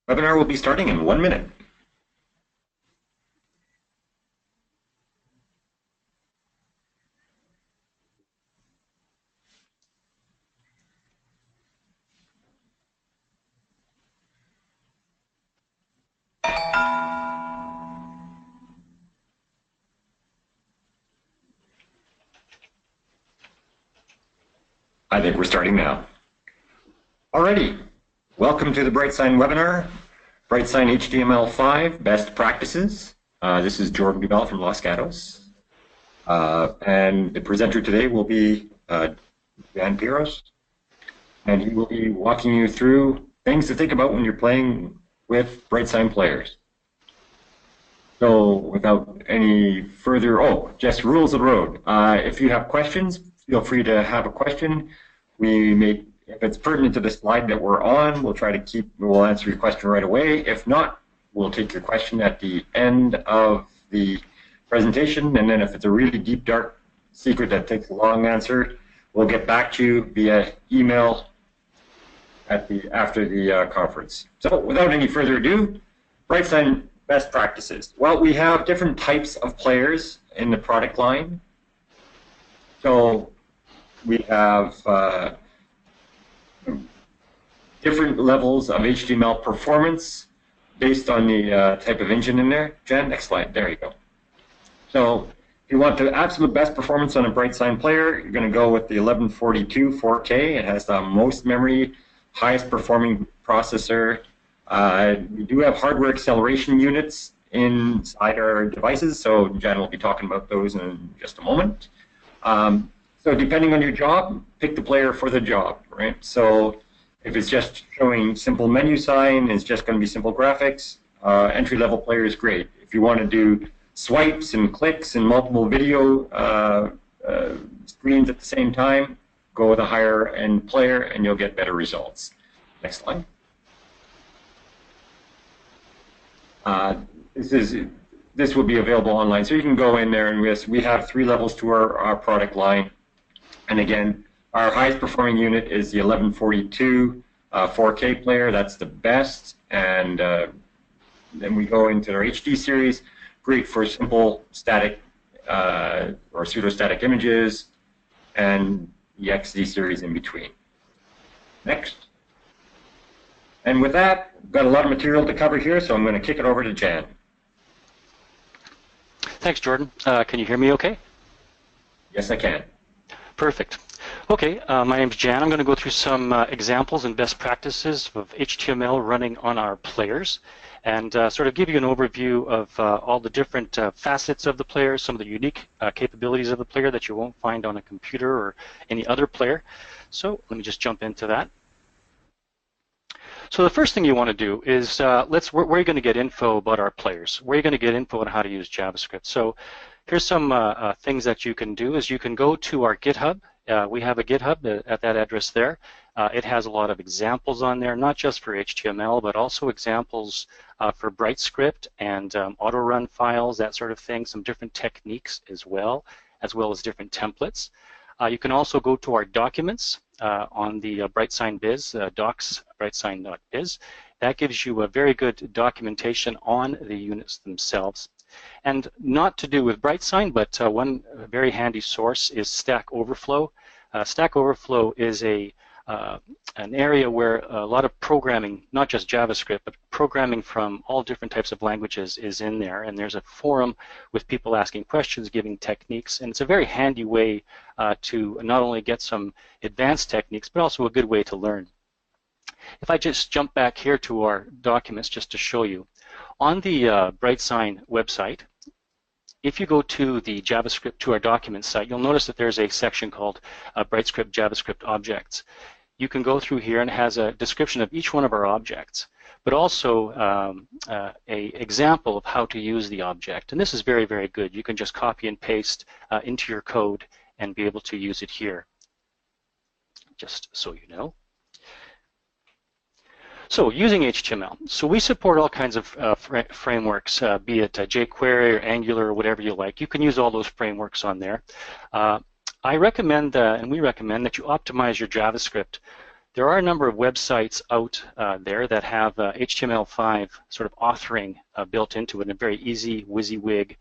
Webinar will be starting in 1 minute. I think we're starting now. Alrighty, welcome to the BrightSign webinar, BrightSign HTML5 Best Practices. This is Jordan Dubell from Los Gatos. And the presenter today will be Dan Piros, and he will be walking you through things to think about when you're playing with BrightSign players. So without any further, just rules of the road. If you have questions, feel free to have a question. If it's pertinent to the slide that we're on, we'll answer your question right away. If not, we'll take your question at the end of the presentation, and then if it's a really deep, dark secret that takes a long answer, we'll get back to you via email after the conference. So without any further ado, BrightSign best practices. Well, we have different types of players in the product line. So we have different levels of HTML performance based on the type of engine in there. Jen, next slide. There you go. So if you want the absolute best performance on a BrightSign player, you're going to go with the 1142 4K. It has the most memory, highest performing processor. We do have hardware acceleration units inside our devices, so Jen will be talking about those in just a moment. So depending on your job, pick the player for the job, right? So if it's just showing simple menu sign, it's just going to be simple graphics, entry-level player is great. If you want to do swipes and clicks and multiple video screens at the same time, go with a higher-end player and you'll get better results. Next slide. This will be available online, so you can go in there, and we have 3 levels to our product line. And again, our highest performing unit is the 1142 4K player. That's the best. And then we go into our HD series, great for simple static or pseudo-static images, and the XD series in between. Next. And with that, we've got a lot of material to cover here, so I'm going to kick it over to Jan. Thanks, Jordan. Can you hear me okay? Yes, I can. Perfect. Okay, my name's Jan. I'm going to go through some examples and best practices of HTML running on our players, and sort of give you an overview of all the different facets of the player, some of the unique capabilities of the player that you won't find on a computer or any other player. So let me just jump into that. So the first thing you want to do is, where are you going to get info about our players? Where are you going to get info on how to use JavaScript? So here's some things that you can do. Is you can go to our GitHub. We have a GitHub at that address there. It has a lot of examples on there, not just for HTML, but also examples for BrightScript and auto-run files, that sort of thing, some different techniques as well as different templates. You can also go to our documents on the BrightSign Biz, docs, brightsign.biz. That gives you a very good documentation on the units themselves. And not to do with BrightSign, but one very handy source is Stack Overflow. Stack Overflow is an area where a lot of programming, not just JavaScript, but programming from all different types of languages is in there. And there's a forum with people asking questions, giving techniques. And it's a very handy way to not only get some advanced techniques, but also a good way to learn. If I just jump back here to our documents just to show you, on the BrightSign website, if you go to the JavaScript, to our documents site, you'll notice that there's a section called BrightScript JavaScript Objects. You can go through here and it has a description of each one of our objects, but also an example of how to use the object. And this is very, very good. You can just copy and paste into your code and be able to use it here, just so you know. So using HTML. So we support all kinds of frameworks, be it jQuery or Angular or whatever you like. You can use all those frameworks on there. I recommend, and we recommend, that you optimize your JavaScript There are a number of websites out there that have HTML5 sort of authoring built into it in a very easy, WYSIWYG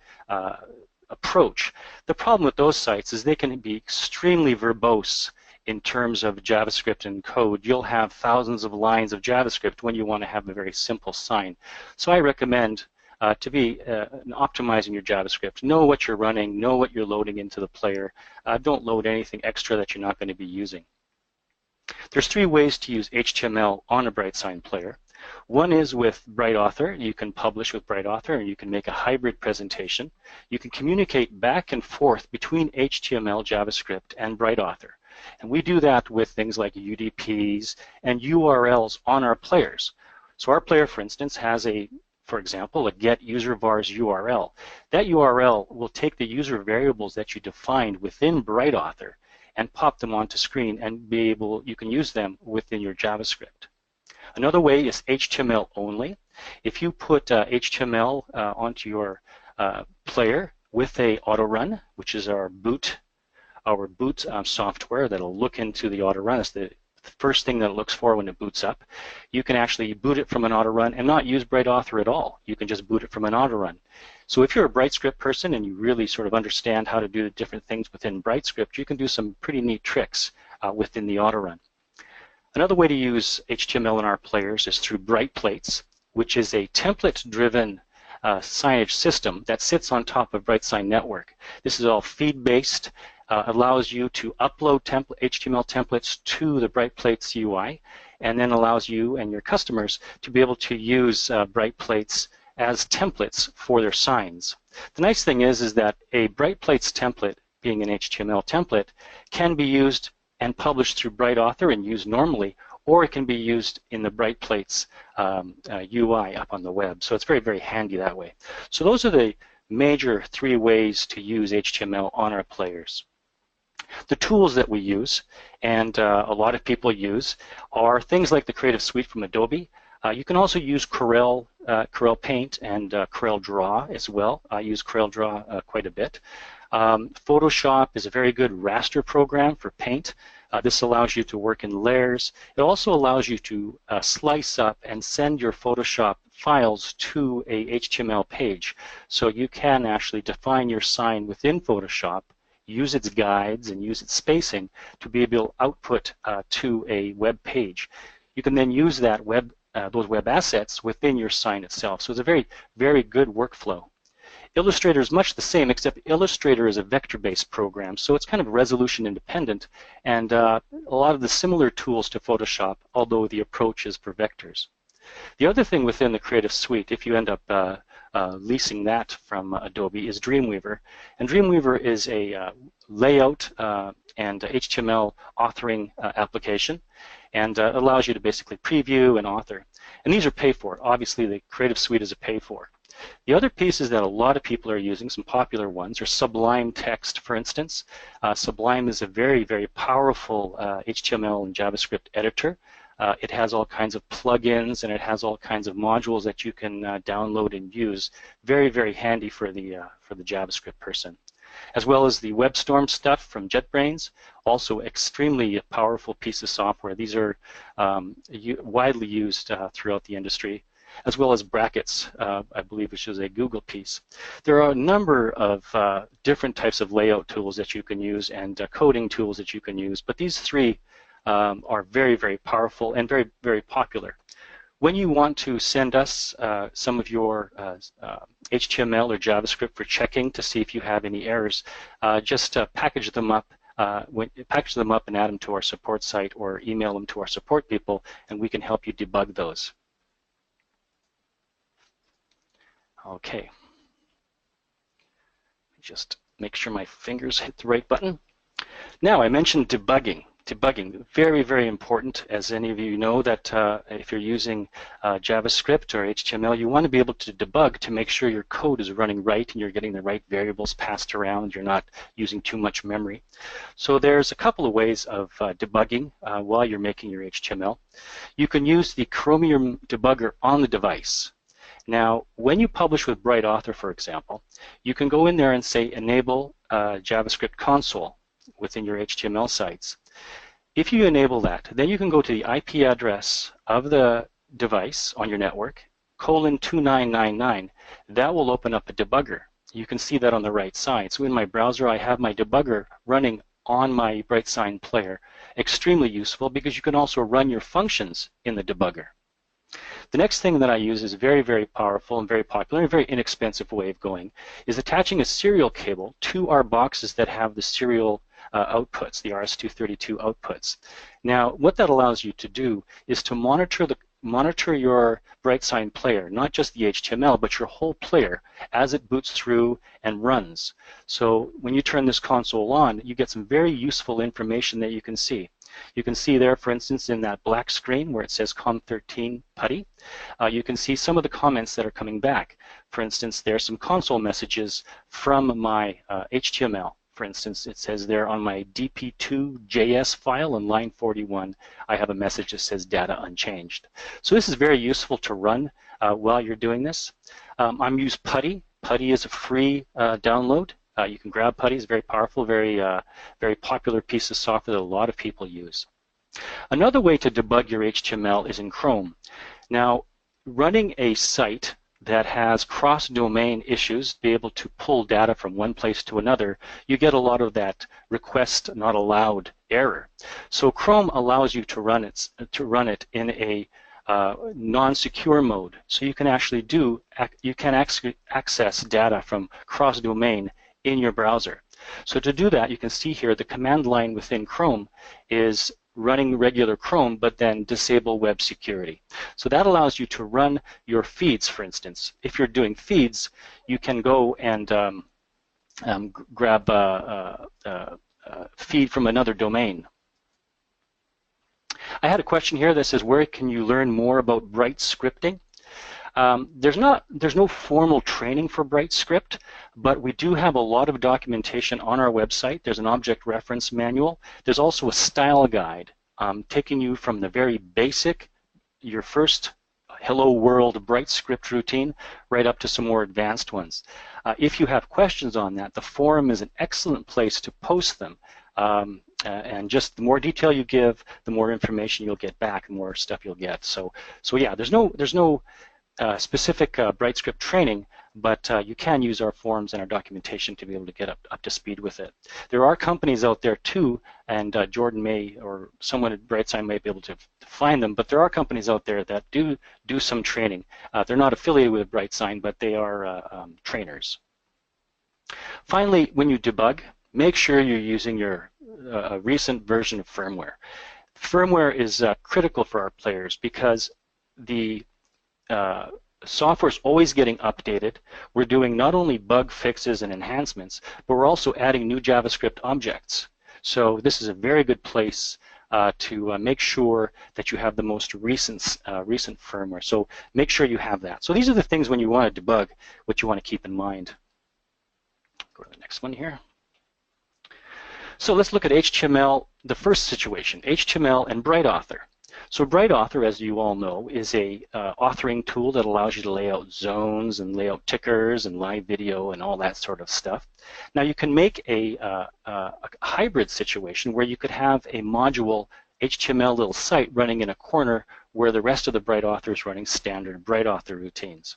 approach. The problem with those sites is they can be extremely verbose in terms of JavaScript and code. You'll have thousands of lines of JavaScript when you want to have a very simple sign. So I recommend to be optimizing your JavaScript. Know what you're running, know what you're loading into the player. Don't load anything extra that you're not going to be using. There's 3 ways to use HTML on a BrightSign player. One is with BrightAuthor. You can publish with BrightAuthor, and you can make a hybrid presentation. You can communicate back and forth between HTML, JavaScript, and BrightAuthor. And we do that with things like UDPs and URLs on our players. So our player, for instance, has for example, a get user vars URL. That URL will take the user variables that you defined within BrightAuthor and pop them onto screen, and you can use them within your JavaScript. Another way is HTML only. If you put HTML onto your player with a auto run, which is our boot software that'll look into the auto run. It's the first thing that it looks for when it boots up. You can actually boot it from an auto run and not use BrightAuthor at all. You can just boot it from an auto run. So if you're a BrightScript person and you really sort of understand how to do different things within BrightScript, you can do some pretty neat tricks within the auto run. Another way to use HTML in our players is through BrightPlates, which is a template-driven signage system that sits on top of BrightSign Network. This is all feed-based. Allows you to upload HTML templates to the BrightPlates UI, and then allows you and your customers to be able to use BrightPlates as templates for their signs. The nice thing is that a BrightPlates template, being an HTML template, can be used and published through BrightAuthor and used normally, or it can be used in the BrightPlates UI up on the web. So it's very, very handy that way. So those are the major 3 ways to use HTML on our players. The tools that we use, and a lot of people use, are things like the Creative Suite from Adobe. You can also use Corel Paint and Corel Draw as well. I use Corel Draw quite a bit. Photoshop is a very good raster program for paint. This allows you to work in layers. It also allows you to slice up and send your Photoshop files to a HTML page. So you can actually define your sign within Photoshop, use its guides and use its spacing to be able to output to a web page. You can then use that those web assets within your sign itself. So it's a very, very good workflow. Illustrator is much the same, except Illustrator is a vector-based program, so it's kind of resolution independent, and a lot of the similar tools to Photoshop, although the approach is for vectors. The other thing within the Creative Suite, if you end up leasing that from Adobe, is Dreamweaver. And Dreamweaver is a layout and HTML authoring application, and allows you to basically preview and author. And these are pay for. Obviously, the Creative Suite is a pay for. The other pieces that a lot of people are using, some popular ones, are Sublime Text, for instance. Sublime is a very, very powerful HTML and JavaScript editor. It has all kinds of plugins, and it has all kinds of modules that you can download and use. Very, very handy for the JavaScript person. As well as the WebStorm stuff from JetBrains, also extremely powerful piece of software. These are widely used throughout the industry. As well as Brackets, I believe, which is a Google piece. There are a number of different types of layout tools that you can use and coding tools that you can use, but these 3 are very, very powerful and very, very popular. When you want to send us some of your HTML or JavaScript for checking to see if you have any errors, just package them up and add them to our support site or email them to our support people, and we can help you debug those. Okay. Just make sure my fingers hit the right button. Now, I mentioned debugging. Debugging, very, very important, as any of you know, that if you're using JavaScript or HTML, you want to be able to debug to make sure your code is running right and you're getting the right variables passed around, you're not using too much memory. So there's a couple of ways of debugging while you're making your HTML. You can use the Chromium debugger on the device. Now, when you publish with BrightAuthor, for example, you can go in there and say enable JavaScript console within your HTML sites. If you enable that, then you can go to the IP address of the device on your network, :2999. That will open up a debugger. You can see that on the right side. So in my browser, I have my debugger running on my BrightSign player. Extremely useful because you can also run your functions in the debugger. The next thing that I use is very, very powerful and very popular and a very inexpensive way of going is attaching a serial cable to our boxes that have the serial outputs, the RS-232 outputs. Now, what that allows you to do is to monitor your BrightSign player, not just the HTML, but your whole player as it boots through and runs. So when you turn this console on, you get some very useful information that you can see. You can see there, for instance, in that black screen where it says COM13 PuTTY, you can see some of the comments that are coming back. For instance, there are some console messages from my HTML. For instance, it says there on my dp2.js file on line 41, I have a message that says data unchanged. So this is very useful to run while you're doing this. I'm using PuTTY. PuTTY is a free download. You can grab PuTTY. It's very powerful, very popular piece of software that a lot of people use. Another way to debug your HTML is in Chrome. Now, running a site that has cross-domain issues, be able to pull data from one place to another, you get a lot of that request not allowed error. So Chrome allows you to run it in a non-secure mode. So you can actually access data from cross-domain in your browser. So to do that, you can see here the command line within Chrome is running regular Chrome, but then disable web security. So that allows you to run your feeds, for instance. If you're doing feeds, you can go and grab a feed from another domain. I had a question here that says, where can you learn more about Bright scripting? There's no formal training for BrightScript, but we do have a lot of documentation on our website. There's an object reference manual. There's also a style guide taking you from the very basic, your first hello world BrightScript routine, right up to some more advanced ones. If you have questions on that, the forum is an excellent place to post them. And just the more detail you give, the more information you'll get back, the more stuff you'll get. So yeah, there's no specific BrightScript training, but you can use our forums and our documentation to be able to get up to speed with it. There are companies out there too, and Jordan may, or someone at BrightSign may be able to find them, but there are companies out there that do some training. They're not affiliated with BrightSign, but they are trainers. Finally, when you debug, make sure you're using your recent version of firmware. Firmware is critical for our players because the software is always getting updated. We're doing not only bug fixes and enhancements, but we're also adding new JavaScript objects. So this is a very good place to make sure that you have the most recent firmware. So make sure you have that. So these are the things when you want to debug, what you want to keep in mind. Go to the next one here. So let's look at HTML, the first situation, HTML and BrightAuthor. So BrightAuthor, as you all know, is a authoring tool that allows you to lay out zones and lay out tickers and live video and all that sort of stuff. Now you can make a hybrid situation where you could have a module HTML little site running in a corner where the rest of the BrightAuthor is running standard BrightAuthor routines.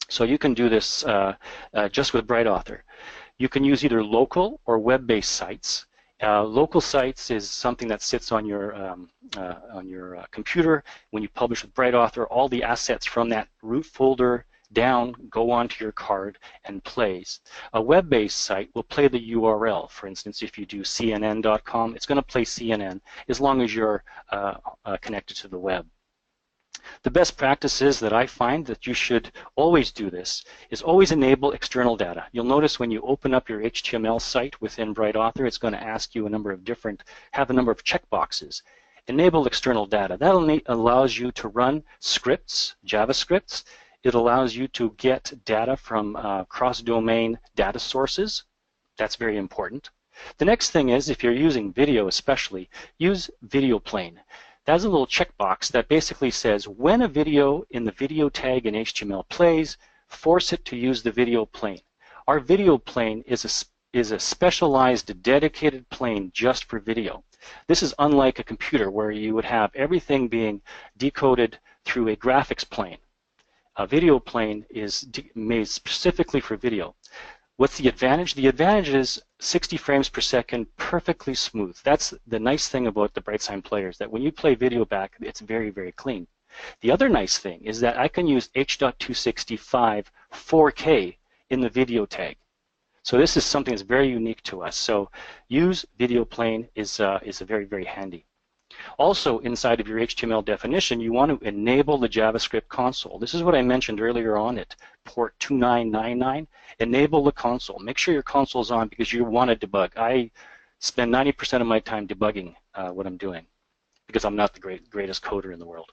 So you can do this just with BrightAuthor. You can use either local or web-based sites. Local sites is something that sits on your computer. When you publish with BrightAuthor, all the assets from that root folder down go onto your card and plays. A web-based site will play the URL. For instance, if you do CNN.com, it's going to play CNN as long as you're connected to the web. The best practices that I find that you should always do this is always enable external data. You'll notice when you open up your HTML site within BrightAuthor, it's going to ask you a number of checkboxes. Enable external data. That allows you to run scripts, JavaScripts. It allows you to get data from cross-domain data sources. That's very important. The next thing is, if you're using video especially, use video plane. That's a little checkbox that basically says when a video in the video tag in HTML plays, force it to use the video plane. Our video plane is is a specialized, dedicated plane just for video. This is unlike a computer where you would have everything being decoded through a graphics plane. A video plane is made specifically for video. What's the advantage? The advantage is 60 frames per second, perfectly smooth. That's the nice thing about the BrightSign players, that when you play video back, it's very, very clean. The other nice thing is that I can use H.265 4K in the video tag. So this is something that's very unique to us. So use video plane is a very, very handy. Also, inside of your HTML definition, you want to enable the JavaScript console. This is what I mentioned earlier on at port 2999. Enable the console. Make sure your console is on because you want to debug. I spend 90% of my time debugging what I'm doing because I'm not the greatest coder in the world.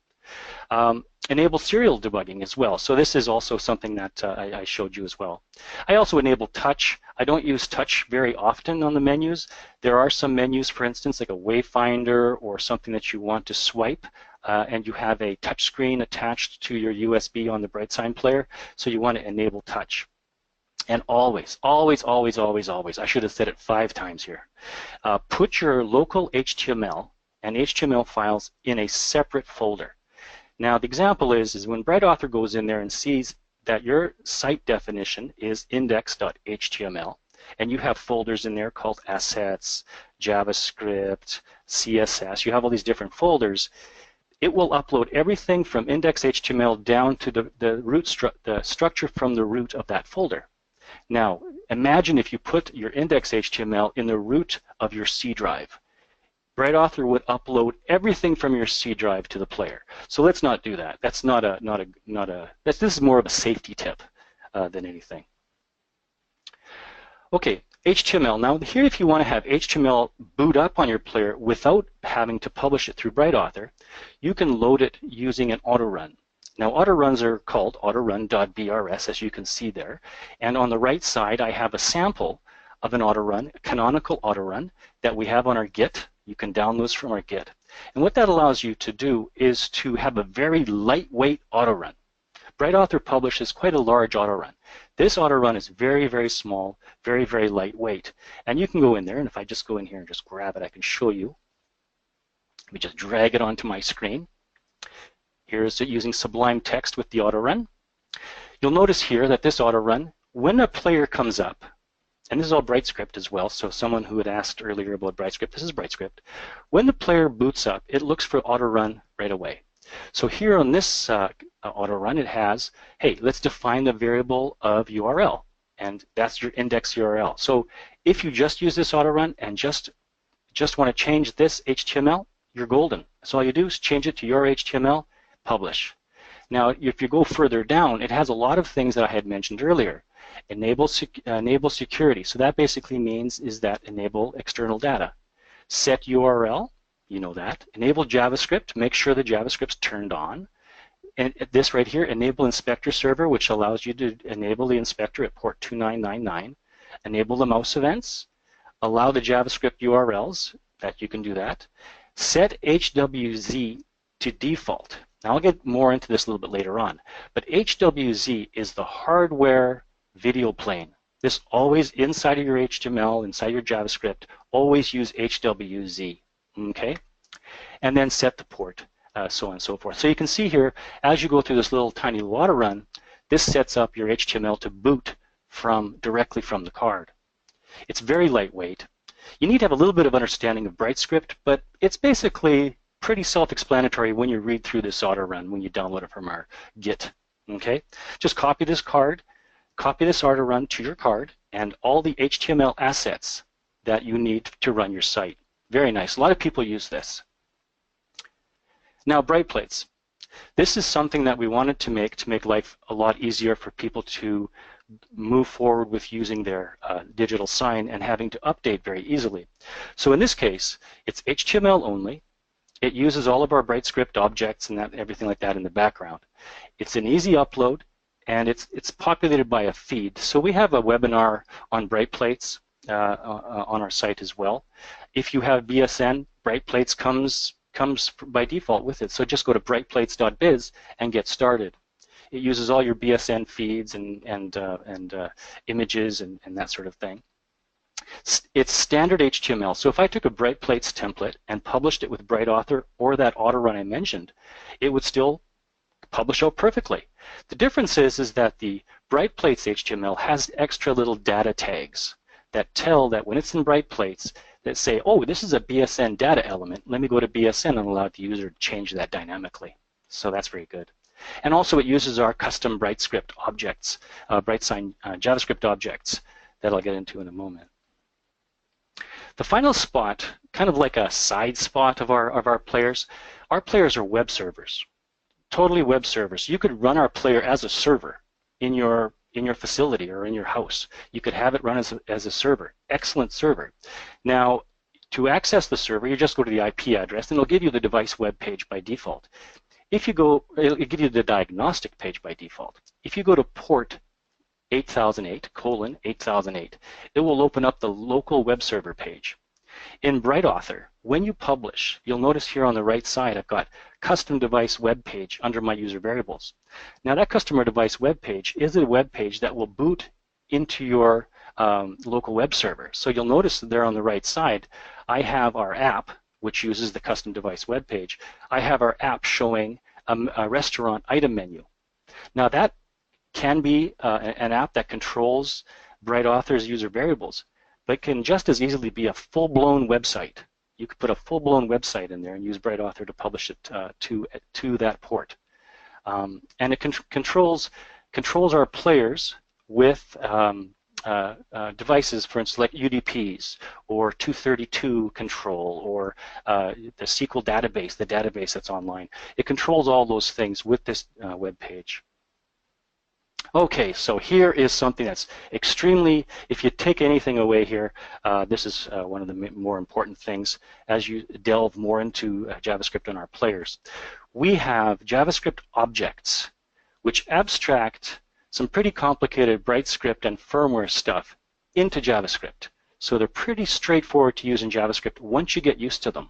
Enable serial debugging as well. So this is also something that I showed you as well. I also enable touch. I don't use touch very often on the menus. There are some menus, for instance, like a wayfinder or something that you want to swipe, and you have a touch screen attached to your USB on the BrightSign player, so you want to enable touch. And always, always, always, always, always, I should have said it 5 times here, put your local HTML and HTML files in a separate folder. Now, the example is when BrightAuthor goes in there and sees that your site definition is index.html, and you have folders in there called assets, JavaScript, CSS, you have all these different folders, it will upload everything from index.html down to the structure from the root of that folder. Now, imagine if you put your index.html in the root of your C drive. BrightAuthor would upload everything from your C drive to the player. So let's not do that. That's this is more of a safety tip than anything. Okay, HTML. Now here, if you want to have HTML boot up on your player without having to publish it through BrightAuthor, you can load it using an autorun. Now autoruns are called autorun.brs, as you can see there. And on the right side, I have a sample of an autorun, a canonical autorun that we have on our Git. You can download those from our Git. And what that allows you to do is to have a very lightweight autorun. BrightAuthor publishes quite a large autorun. This autorun is very, very small, very, very lightweight. And you can go in there, and if I just go in here and just grab it, I can show you. Let me just drag it onto my screen. Here's it using Sublime Text with the autorun. You'll notice here that this autorun, when a player comes up, and this is all BrightScript as well, so someone who had asked earlier about BrightScript, this is BrightScript. When the player boots up, it looks for autorun right away. So here on this autorun, it has, hey, let's define the variable of URL, and that's your index URL. So if you just use this autorun and just want to change this HTML, you're golden. So all you do is change it to your HTML, publish. Now, if you go further down, it has a lot of things that I had mentioned earlier. Enable security. So that basically means is that enable external data. Set URL, you know that. Enable JavaScript, make sure the JavaScript's turned on. And this right here, enable inspector server, which allows you to enable the inspector at port 2999. Enable the mouse events. Allow the JavaScript URLs, that you can do that. Set HWZ to default. Now I'll get more into this a little bit later on. But HWZ is the hardware video plane. This always, inside of your HTML, inside your JavaScript, always use HWZ, okay? And then set the port, so on and so forth. So you can see here, as you go through this little tiny autorun, this sets up your HTML to boot directly from the card. It's very lightweight. You need to have a little bit of understanding of BrightScript, but it's basically pretty self-explanatory when you read through this autorun, when you download it from our Git, okay? Just copy this autorun to your card and all the HTML assets that you need to run your site. Very nice. A lot of people use this. Now, BrightPlates. This is something that we wanted to make life a lot easier for people to move forward with using their digital sign and having to update very easily. So in this case, it's HTML only. It uses all of our BrightScript objects and everything like that in the background. It's an easy upload, and it's populated by a feed. So we have a webinar on BrightPlates on our site as well. If you have BSN, BrightPlates comes by default with it. So just go to brightplates.biz and get started. It uses all your BSN feeds and images and that sort of thing. It's standard HTML. So if I took a BrightPlates template and published it with BrightAuthor or that auto run I mentioned, it would still publish out perfectly. The difference is that the BrightPlates HTML has extra little data tags that tell that when it's in BrightPlates that say, oh, this is a BSN data element. Let me go to BSN and allow the user to change that dynamically. So that's very good. And also it uses our custom BrightScript objects, BrightSign JavaScript objects that I'll get into in a moment. The final spot, kind of like a side spot of our players are web servers. Totally web servers. You could run our player as a server in your facility or in your house. You could have it run as a server. Excellent server. Now, to access the server, you just go to the IP address, and it'll give you the device web page by default. If you go, it'll give you the diagnostic page by default. If you go to port 8008:8008, it will open up the local web server page. In BrightAuthor, when you publish, you'll notice here on the right side I've got custom device web page under my user variables. Now that customer device web page is a web page that will boot into your local web server. So you'll notice there on the right side I have our app, which uses the custom device web page. I have our app showing a restaurant item menu. Now that can be an app that controls BrightAuthor's user variables, but can just as easily be a full-blown website. You could put a full-blown website in there and use BrightAuthor to publish it to that port. And it controls our players with devices, for instance, like UDPs or 232 control or the SQL database, the database that's online. It controls all those things with this web page. Okay, so here is something that's extremely, if you take anything away here, this is one of the more important things as you delve more into JavaScript on our players. We have JavaScript objects which abstract some pretty complicated BrightScript and firmware stuff into JavaScript. So they're pretty straightforward to use in JavaScript once you get used to them.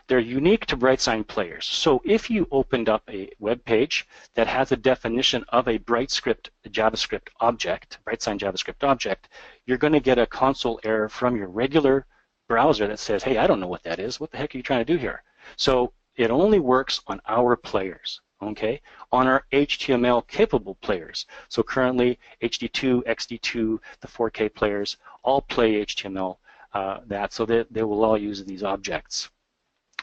They're unique to BrightSign players. So if you opened up a web page that has a definition of a BrightScript JavaScript object, BrightSign JavaScript object, you're going to get a console error from your regular browser that says, hey, I don't know what that is. What the heck are you trying to do here? So it only works on our players, okay? On our HTML capable players. So currently HD2, XD2, the 4K players all play HTML so they will all use these objects.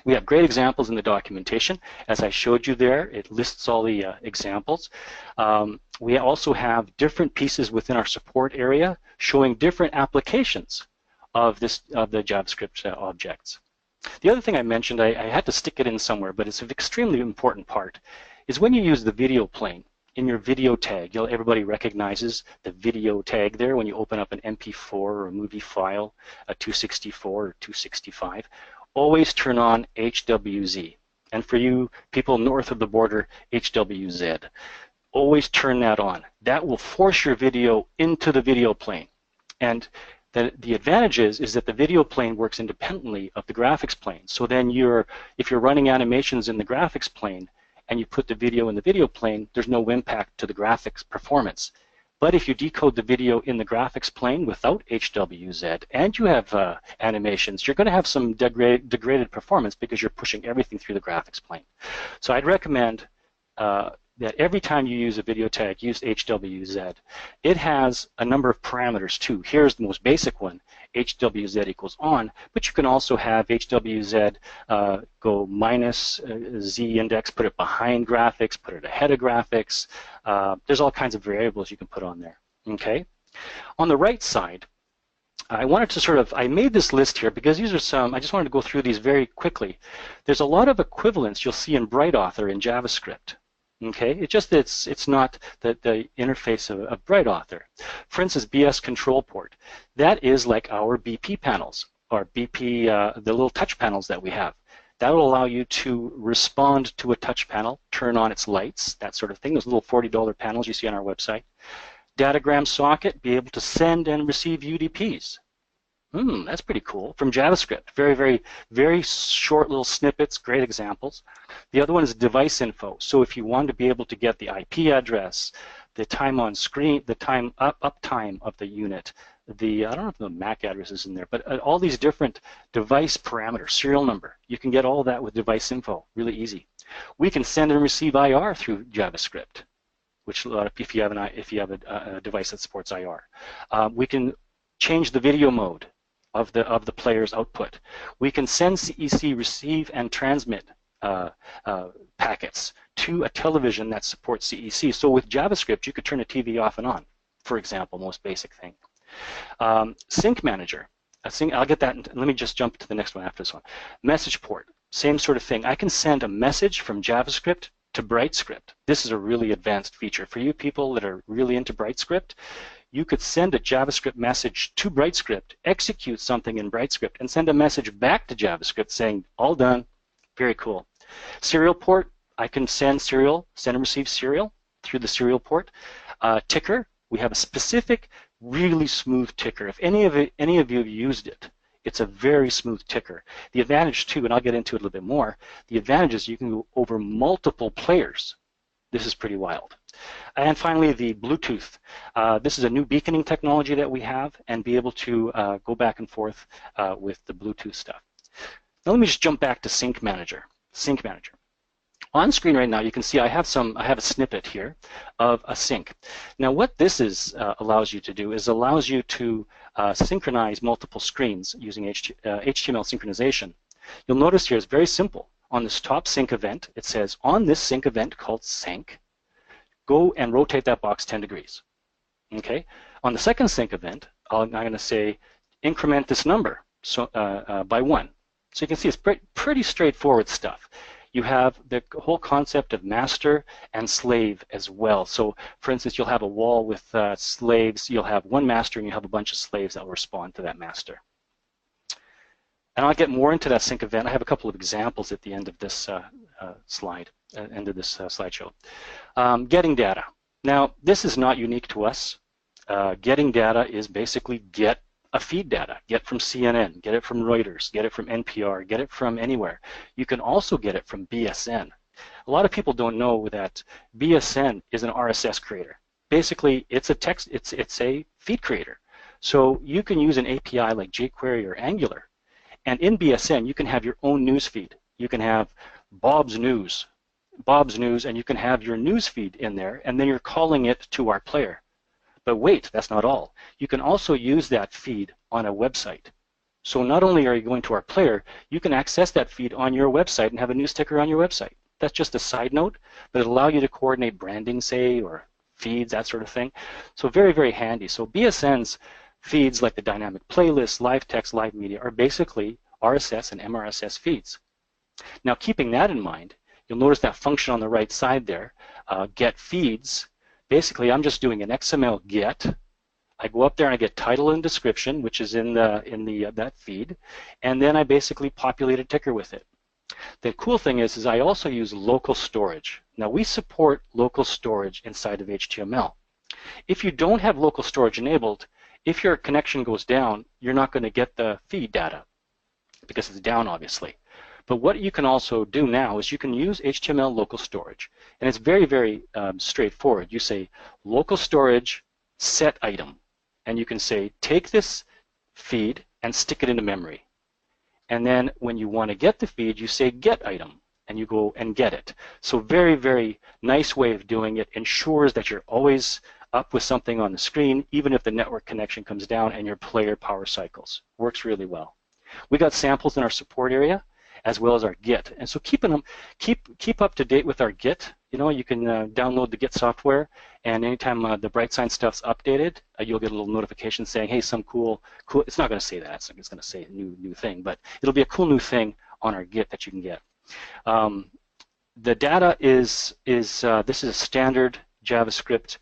We have great examples in the documentation. As I showed you there, it lists all the examples. We also have different pieces within our support area showing different applications of the JavaScript objects. The other thing I mentioned, I had to stick it in somewhere, but it's an extremely important part, is when you use the video plane in your video tag. Everybody recognizes the video tag there when you open up an MP4 or a movie file, a 264 or 265. Always turn on HWZ. And for you people north of the border, HWZ. Always turn that on. That will force your video into the video plane. And the advantage is that the video plane works independently of the graphics plane. So then if you're running animations in the graphics plane and you put the video in the video plane, there's no impact to the graphics performance. But if you decode the video in the graphics plane without HWZ and you have animations, you're going to have some degraded performance because you're pushing everything through the graphics plane. So I'd recommend that every time you use a video tag, use HWZ. It has a number of parameters too. Here's the most basic one, HWZ equals on, but you can also have HWZ go minus Z index, put it behind graphics, put it ahead of graphics. There's all kinds of variables you can put on there, okay? On the right side, I wanted to I made this list here because these are some, I just wanted to go through these very quickly. There's a lot of equivalents you'll see in BrightAuthor in JavaScript. Okay, it's not the interface of BrightAuthor. For instance, BS control port. That is like our BP panels, or BP, the little touch panels that we have. That will allow you to respond to a touch panel, turn on its lights, that sort of thing. Those little $40 panels you see on our website. Datagram socket, be able to send and receive UDPs. That's pretty cool. From JavaScript. Very, very, very short little snippets, great examples. The other one is device info. So if you want to be able to get the IP address, the time on screen, the time uptime of the unit, the I don't know if the MAC address is in there, but all these different device parameters, serial number. You can get all that with device info, really easy. We can send and receive IR through JavaScript, which if you have a device that supports IR. We can change the video mode of the player's output. We can send CEC, receive and transmit packets to a television that supports CEC. So with JavaScript, you could turn a TV off and on, for example, most basic thing. Sync manager. I'll get that. Let me just jump to the next one after this one. Message port. Same sort of thing. I can send a message from JavaScript to BrightScript. This is a really advanced feature. For you people that are really into BrightScript, you could send a JavaScript message to BrightScript, execute something in BrightScript, and send a message back to JavaScript saying, all done. Very cool. Serial port. I can send and receive serial through the serial port. Ticker. We have a specific, really smooth ticker. If any of you have used it, it's a very smooth ticker. The advantage too, and I'll get into it a little bit more, the advantage is you can go over multiple players. This is pretty wild. And finally, the Bluetooth. This is a new beaconing technology that we have, and be able to go back and forth with the Bluetooth stuff. Now let me just jump back to Sync Manager. Sync Manager. On screen right now, you can see I have a snippet here of a sync. Now, what this allows you to do is allows you to synchronize multiple screens using HTML synchronization. You'll notice here it's very simple. On this top sync event, it says, on this sync event called sync, go and rotate that box 10 degrees. Okay. On the second sync event, I'm going to say increment this number by 1. So you can see it's pretty straightforward stuff. You have the whole concept of master and slave as well. So, for instance, you'll have a wall with slaves. You'll have one master, and you have a bunch of slaves that will respond to that master. And I'll get more into that sync event. I have a couple of examples at the end of this slideshow. Getting data. Now, this is not unique to us. Getting data is basically get a feed data. Get from CNN, get it from Reuters, get it from NPR, get it from anywhere. You can also get it from BSN. A lot of people don't know that BSN is an RSS creator. Basically, it's a feed creator. So you can use an API like jQuery or Angular, and in BSN you can have your own news feed. You can have Bob's News, and you can have your news feed in there, and then you're calling it to our player. But wait, that's not all. You can also use that feed on a website. So not only are you going to our player, you can access that feed on your website and have a news ticker on your website. That's just a side note, but it'll allow you to coordinate branding, say, or feeds, that sort of thing. So very, very handy. So BSN's feeds like the dynamic playlist, live text, live media are basically RSS and MRSS feeds. Now keeping that in mind, you'll notice that function on the right side there, get feeds. Basically, I'm just doing an XML get. I go up there and I get title and description, which is in that feed, and then I basically populate a ticker with it. The cool thing is I also use local storage. Now we support local storage inside of HTML. If you don't have local storage enabled, if your connection goes down, you're not going to get the feed data because it's down, obviously. But what you can also do now is you can use HTML local storage. And it's very, very straightforward. You say local storage set item. And you can say take this feed and stick it into memory. And then when you want to get the feed, you say get item. And you go and get it. So very, very nice way of doing it. Ensures that you're always up with something on the screen, even if the network connection comes down and your player power cycles. Works really well. We got samples in our support area, as well as our Git. And so keep up to date with our Git. You know, you can download the Git software, and anytime the BrightSign stuff's updated, you'll get a little notification saying, hey, some cool, it's not going to say that, it's going to say a new thing, but it'll be a cool new thing on our Git that you can get. The data this is a standard JavaScript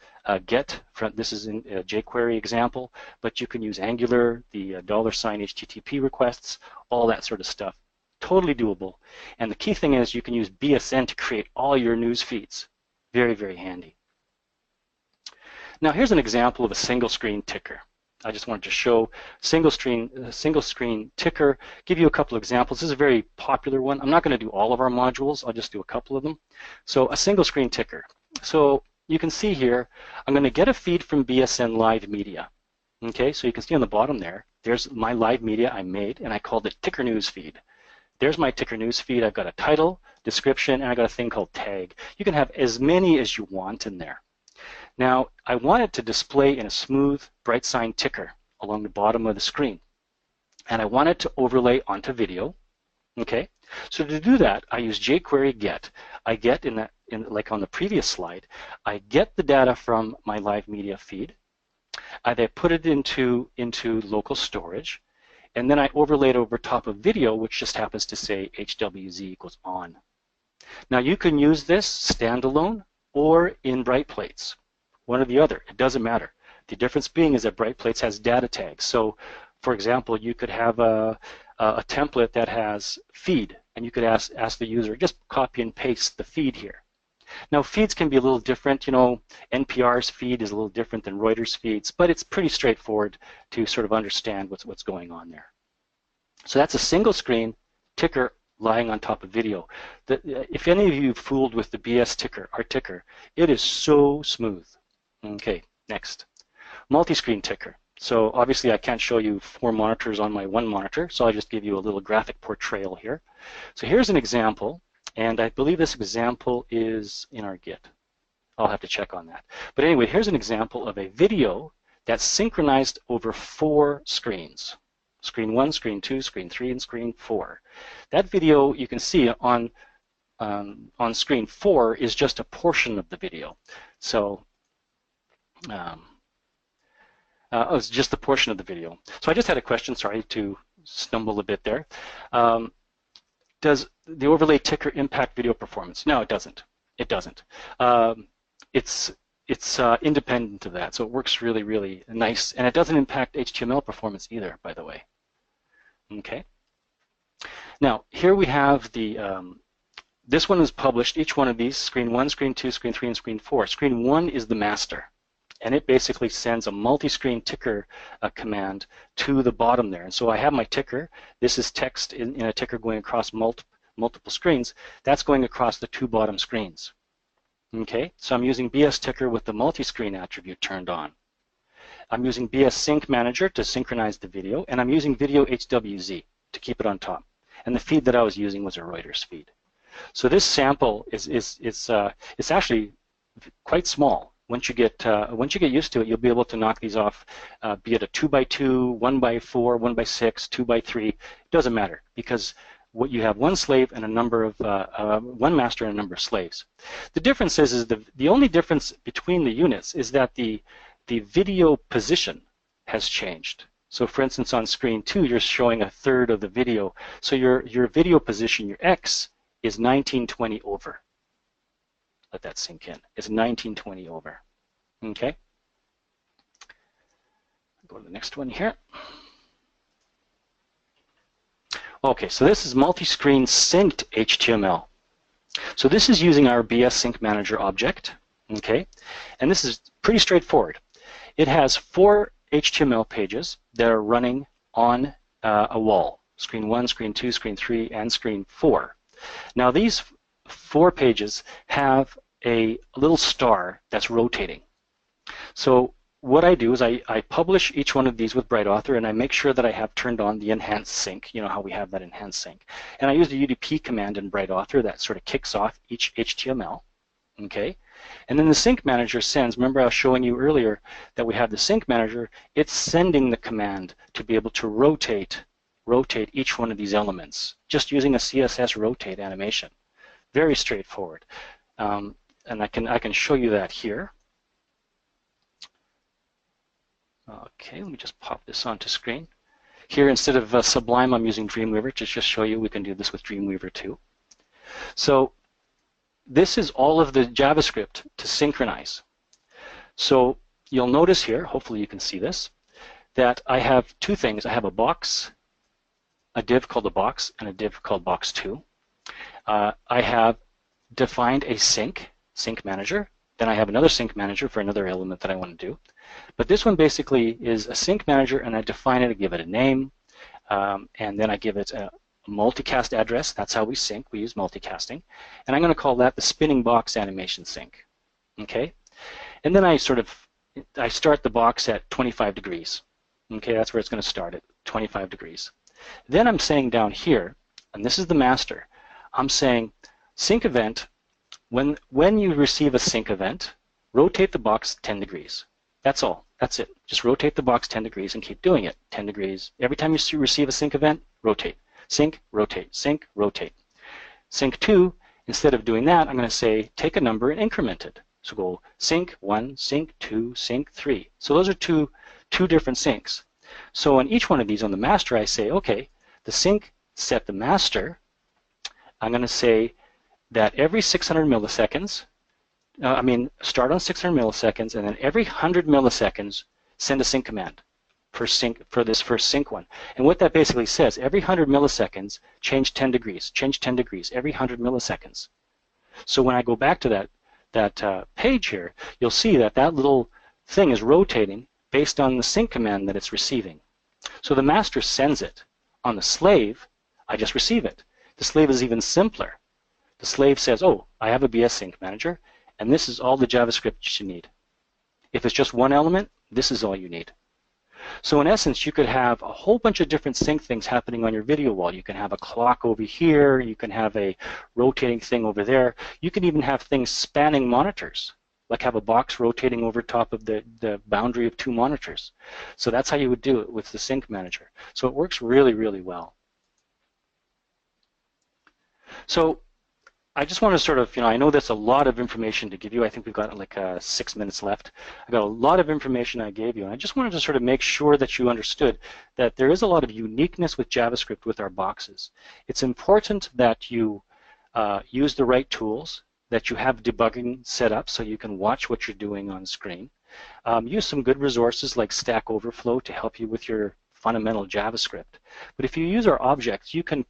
get. This is in a jQuery example, but you can use Angular, the $, HTTP requests, all that sort of stuff. Totally doable. And the key thing is you can use BSN to create all your news feeds. Very, very handy. Now here's an example of a single screen ticker. I just wanted to show single screen ticker, give you a couple of examples. This is a very popular one. I'm not going to do all of our modules. I'll just do a couple of them. So a single screen ticker. So you can see here, I'm going to get a feed from BSN Live Media. Okay, so you can see on the bottom there, there's my live media I made, and I called it Ticker News Feed. There's my Ticker News Feed. I've got a title, description, and I've got a thing called tag. You can have as many as you want in there. Now, I want it to display in a smooth, BrightSign ticker along the bottom of the screen. And I want it to overlay onto video. Okay, so to do that, I use jQuery get. I get like on the previous slide, I get the data from my live media feed. I then put it into local storage, and then I overlay it over top of video, which just happens to say HWZ equals on. Now you can use this standalone or in BrightPlates, one or the other. It doesn't matter. The difference being is that BrightPlates has data tags. So, for example, you could have a template that has feed, and you could ask the user, just copy and paste the feed here. Now, feeds can be a little different. You know, NPR's feed is a little different than Reuters feeds, but it's pretty straightforward to sort of understand what's going on there. So that's a single screen ticker lying on top of video. If any of you fooled with the BS ticker, our ticker, it is so smooth. Okay, next. Multi-screen ticker. So obviously I can't show you 4 monitors on my one monitor, so I'll just give you a little graphic portrayal here. So here's an example. And I believe this example is in our Git. I'll have to check on that. But anyway, here's an example of a video that's synchronized over 4 screens. Screen 1, Screen 2, Screen 3, and Screen 4. That video, you can see on Screen 4 is just a portion of the video. So it's just a portion of the video. So I just had a question, sorry to stumble a bit there. Does the overlay ticker impact video performance? No, it doesn't. It doesn't. It's independent of that, so it works really, really nice, and it doesn't impact HTML performance either, by the way. Okay. Now here we have the. This one is published. Each one of these: Screen 1, Screen 2, Screen 3, and Screen 4. Screen 1 is the master, and it basically sends a multi-screen ticker command to the bottom there. And so I have my ticker. This is text in a ticker going across multiple screens. That's going across the 2 bottom screens. Okay, so I'm using BS ticker with the multi-screen attribute turned on. I'm using BS Sync Manager to synchronize the video, and I'm using Video HWZ to keep it on top. And the feed that I was using was a Reuters feed. So this sample it's actually quite small. Once you get used to it, you'll be able to knock these off, be it a 2x2, 1x4, 1x6, 2x3. It doesn't matter, because what you have one slave and a number of one master and a number of slaves. The difference is the only difference between the units is that the video position has changed. So for instance, on screen 2, you're showing a third of the video. So your video position, your X, is 1920 over. Let that sink in. It's 1920 over. Okay. Go to the next one here. Okay, so this is multi-screen synced HTML. So this is using our BS Sync Manager object. Okay, and this is pretty straightforward. It has 4 HTML pages that are running on a wall. Screen 1, Screen 2, Screen 3, and Screen 4. Now these 4 pages have a little star that's rotating. So what I do is I publish each one of these with BrightAuthor, and I make sure that I have turned on the enhanced sync, you know how we have that enhanced sync. And I use the UDP command in BrightAuthor that sort of kicks off each HTML. Okay, and then the sync manager sends, remember I was showing you earlier that we have the sync manager, it's sending the command to be able to rotate each one of these elements, just using a CSS rotate animation. Very straightforward. And I can show you that here. Okay, let me just pop this onto screen. Here, instead of Sublime, I'm using Dreamweaver to just show you we can do this with Dreamweaver too. So this is all of the JavaScript to synchronize. So you'll notice here, hopefully you can see this, that I have 2 things. I have a box, a div called a box, and a div called box2. I have defined a sync manager. Then I have another sync manager for another element that I want to do. But this one basically is a sync manager, and I define it, I give it a name, and then I give it a multicast address. That's how we sync. We use multicasting. And I'm going to call that the spinning box animation sync. Okay? And then I start the box at 25 degrees. Okay, that's where it's going to start at 25 degrees. Then I'm saying down here, and this is the master, I'm saying sync event, when you receive a sync event, rotate the box 10 degrees. That's all. That's it. Just rotate the box 10 degrees and keep doing it. 10 degrees. Every time you receive a sync event, rotate. Sync, rotate, sync, rotate. Sync 2, instead of doing that, I'm going to say take a number and increment it. So go sync 1, sync 2, sync 3. So those are two different syncs. So on each one of these on the master, I say, okay, the sync set the master. I'm going to say that every 600 milliseconds, start on 600 milliseconds, and then every 100 milliseconds, send a sync command for this first sync one. And what that basically says, every 100 milliseconds, change 10 degrees, every 100 milliseconds. So when I go back to that page here, you'll see that that little thing is rotating based on the sync command that it's receiving. So the master sends it. On the slave, I just receive it. The slave is even simpler. The slave says, oh, I have a BS Sync Manager, and this is all the JavaScript you need. If it's just one element, this is all you need. So in essence, you could have a whole bunch of different sync things happening on your video wall. You can have a clock over here. You can have a rotating thing over there. You can even have things spanning monitors, like have a box rotating over top of the boundary of two monitors. So that's how you would do it with the Sync Manager. So it works really, really well. So I just want to sort of, I know that's a lot of information to give you. I think we've got like 6 minutes left. I got a lot of information I gave you, and I just wanted to sort of make sure that you understood that there is a lot of uniqueness with JavaScript with our boxes. It's important that you use the right tools, that you have debugging set up so you can watch what you're doing on screen. Use some good resources like Stack Overflow to help you with your fundamental JavaScript. But if you use our objects, you can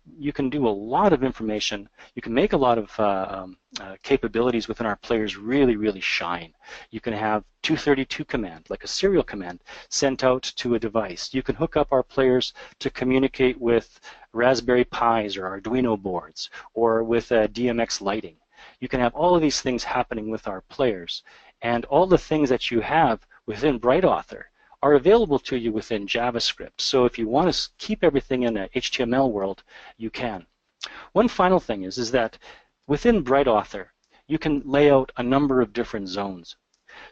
do a lot of information. You can make a lot of capabilities within our players really, really shine. You can have 232 command, like a serial command, sent out to a device. You can hook up our players to communicate with Raspberry Pis or Arduino boards, or with DMX lighting. You can have all of these things happening with our players, and all the things that you have within BrightAuthor are available to you within JavaScript. So if you want to keep everything in the HTML world, you can. One final thing is that within BrightAuthor, you can lay out a number of different zones.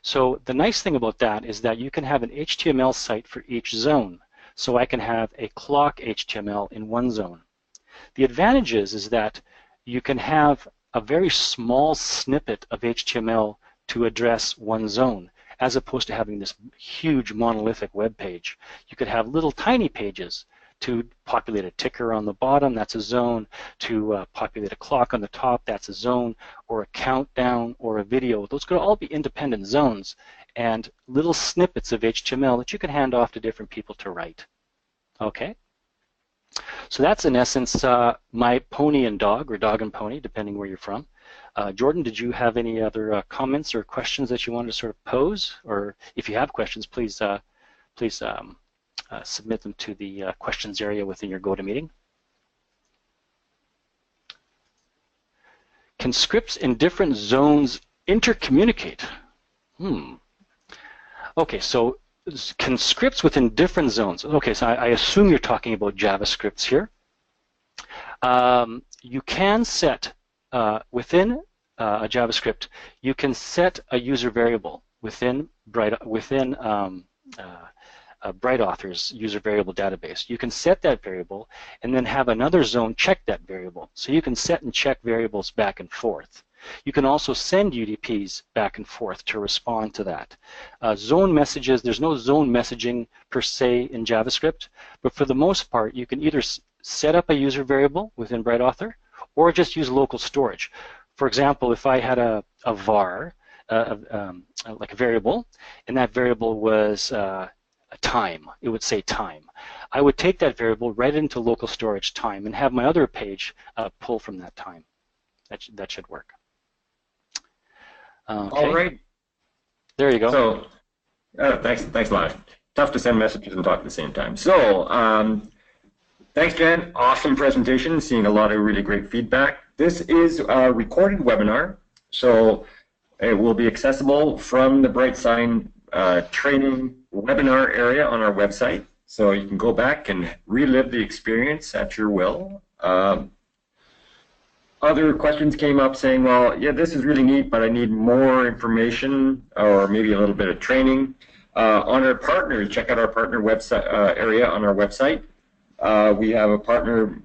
So the nice thing about that is that you can have an HTML site for each zone. So I can have a clock HTML in one zone. The advantage is that you can have a very small snippet of HTML to address one zone, as opposed to having this huge monolithic web page. You could have little tiny pages to populate a ticker on the bottom, that's a zone, to populate a clock on the top, that's a zone, or a countdown, or a video. Those could all be independent zones and little snippets of HTML that you can hand off to different people to write. Okay? So that's in essence my pony and dog, or dog and pony, depending where you're from. Jordan, did you have any other comments or questions that you wanted to sort of pose? Or if you have questions, please submit them to the questions area within your GoToMeeting. Can scripts in different zones intercommunicate? Okay, so can scripts within different zones? Okay, so I assume you're talking about JavaScripts here. You can set within a JavaScript, you can set a user variable within BrightAuthor's user variable database. You can set that variable and then have another zone check that variable. So you can set and check variables back and forth. You can also send UDPs back and forth to respond to that. Zone messages, there's no zone messaging per se in JavaScript, but for the most part, you can either set up a user variable within BrightAuthor or just use local storage. For example, if I had a var, like a variable, and that variable was a time, it would say time. I would take that variable right into local storage time and have my other page pull from that time. That should work. Okay. All right. There you go. So, thanks a lot. Tough to send messages and talk at the same time. So, thanks, Jen. Awesome presentation. Seeing a lot of really great feedback. This is a recorded webinar, so It will be accessible from the BrightSign training webinar area on our website. So you can go back and relive the experience at your will. Other questions came up saying, well, yeah, this is really neat, but I need more information or maybe a little bit of training. On our partners, check out our partner website area on our website. We have a partner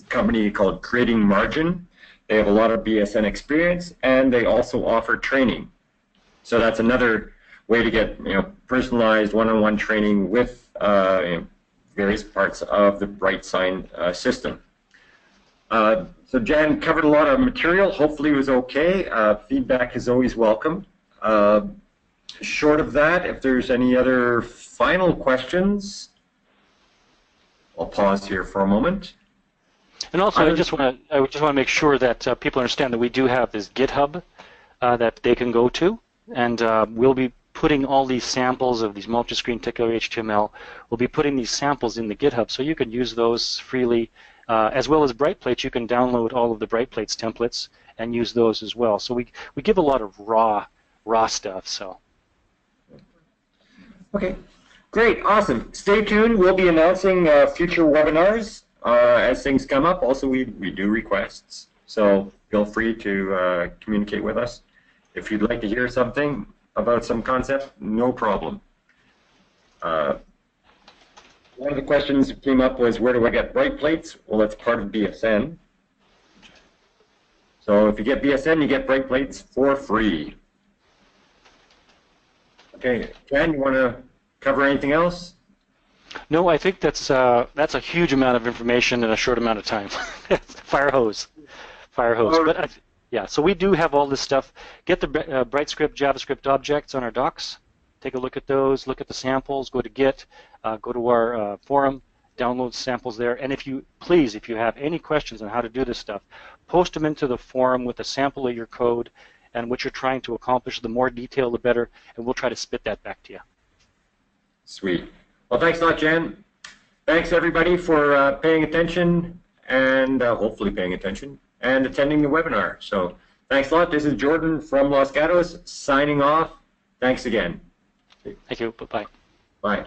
company called Creating Margin. They have a lot of BSN experience, and they also offer training. So that's another way to get personalized one-on-one training with various parts of the BrightSign system. So Jan covered a lot of material. Hopefully it was okay. Feedback is always welcome. Short of that, if there's any other final questions, I'll pause here for a moment. And also, I just want to make sure that people understand that we do have this GitHub that they can go to, and we'll be putting all these samples of these multi-screen tickler HTML. We'll be putting these samples in the GitHub, so you can use those freely, as well as BrightPlates. You can download all of the BrightPlates templates and use those as well. So we give a lot of raw stuff. So. Okay, great, awesome. Stay tuned. We'll be announcing future webinars as things come up. Also, we do requests, so feel free to communicate with us. If you'd like to hear something about some concept, no problem. One of the questions that came up was, where do I get BrightPlates? Well, it's part of BSN. So if you get BSN, you get BrightPlates for free. Okay, Ken, you want to cover anything else? No, I think that's a huge amount of information in a short amount of time. Fire hose. But yeah, so we do have all this stuff. Get the BrightScript JavaScript objects on our docs. Take a look at those. Look at the samples. Go to Git. Go to our forum. Download samples there. And if you have any questions on how to do this stuff, post them into the forum with a sample of your code and what you're trying to accomplish. The more detail, the better, and we'll try to spit that back to you. Sweet. Well, thanks a lot, Jan. Thanks, everybody, for paying attention and hopefully paying attention and attending the webinar. So thanks a lot. This is Jordan from Los Gatos signing off. Thanks again. Thank you. Bye-bye. Bye.